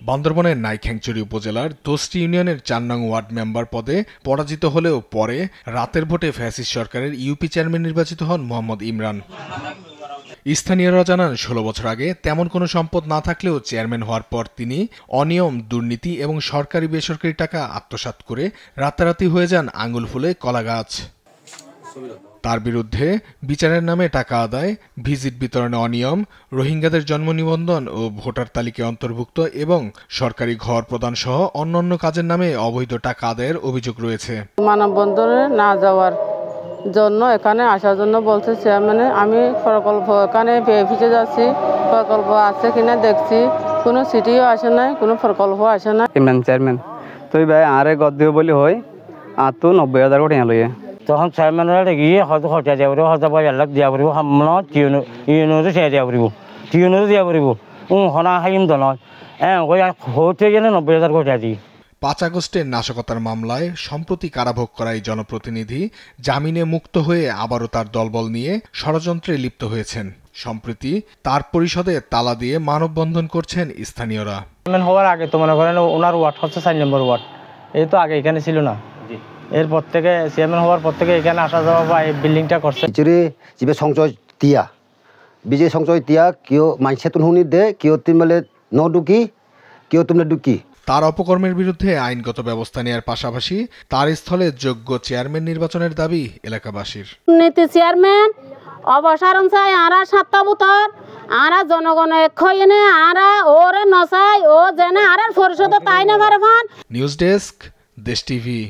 বান্দরবনের নাইক্ষ্যংছড়ি উপজেলার দোস্তি ইউনিয়নের ৪ নং ওয়ার্ড মেম্বার পদে পরাজিত হলেও পরে রাতের ভোটে ফ্যাসিস্ট সরকারের ইউপি চেয়ারম্যান নির্বাচিত হন মোহাম্মদ ইমরান। স্থানীয়রা জানান ১৬ বছর আগে তেমন কোনো সম্পদ না থাকলেও চেয়ারম্যান হওয়ার পর তিনি অনিয়ম, দুর্নীতি এবং সরকারি বেসরকারি টাকা আত্মসাৎ করে রাতারাতি হয়ে যান আঙুল ফুলে কলা গাছ। তার বিরুদ্ধে বিচারের নামে টাকা আদায়, ভিজিট বিতরণে অনিয়ম, রোহিঙ্গাদের জন্ম নিবন্ধন ও ভোটার তালিকায় অন্তর্ভুক্ত এবং সরকারি ঘর প্রদান সহ অন্যান্য কাজের নামে অবৈধ টাকা আদায়ের অভিযোগ রয়েছে। মানববন্ধনে না যাওয়ার জন্য এখানে আসার জন্য বলছে চেয়ারম্যান। আমি প্রকল্প এখানে পেয়ে যাচ্ছি, প্রকল্প আছে কিনা দেখছি, কোনো সিটিও আসে নাই, কোনো প্রকল্প আসে না। চেয়ারম্যান তুই ভাই আরে গদ দিব বলি হয় আর তো ৯০,০০০ কোটি লইয়ে তখন চেয়ারম্যানরা গিয়ে হয়তো খরচা দিয়া পারিব, হয়তো ৫০০,০০০ দিয়া পারিব, সামনে টিউনতো চেয়া দিয়া পারিব, টিউনতো দিয়া পারিব হনা হাইম দলত হতে গেলে ৯০,০০০ কোটি দিই। ৫ আগস্টের নাশকতার মামলায় সম্প্রতি কারাভোগ করা এই জনপ্রতিনিধি জামিনে মুক্ত হয়ে আবারও তার দলবল নিয়ে ষড়যন্ত্রে লিপ্ত হয়েছেন। সম্প্রতি তার পরিষদে তালা দিয়ে মানববন্ধন করছেন স্থানীয়রা। চেয়ারম্যান হওয়ার আগে তো মনে করেন ওনার ওয়ার্ড হচ্ছে ৪ নম্বর ওয়ার্ড, এই তো আগে এখানে ছিল না। এরপর থেকে চেয়ারম্যান হওয়ার পর থেকে এখানে আসা যাওয়া বা এই বিল্ডিংটা করছে। যিবে সংচয় দিয়া বিজয় সংচয় দিয়া কেউ মাইসে তুন হুনি দে কেউ তিনবেলে ন ডুকি কেউ তুমি ডুকি। তার অপকর্মের বিরুদ্ধে আইনগত ব্যবস্থা নেওয়ার পাশাপাশি তার স্থলে যোগ্য চেয়ারম্যান নির্বাচনের দাবি এলাকাবাসীর। নীতি চেয়ারম্যান অবসরণ চাই আরা ৭টা বুতর আরা জনগণের খইনে আরা ওরে নসাই ও জেনে আরার পরিষদ তাই না পারে। নিউজ ডেস্ক, দেশ টিভি।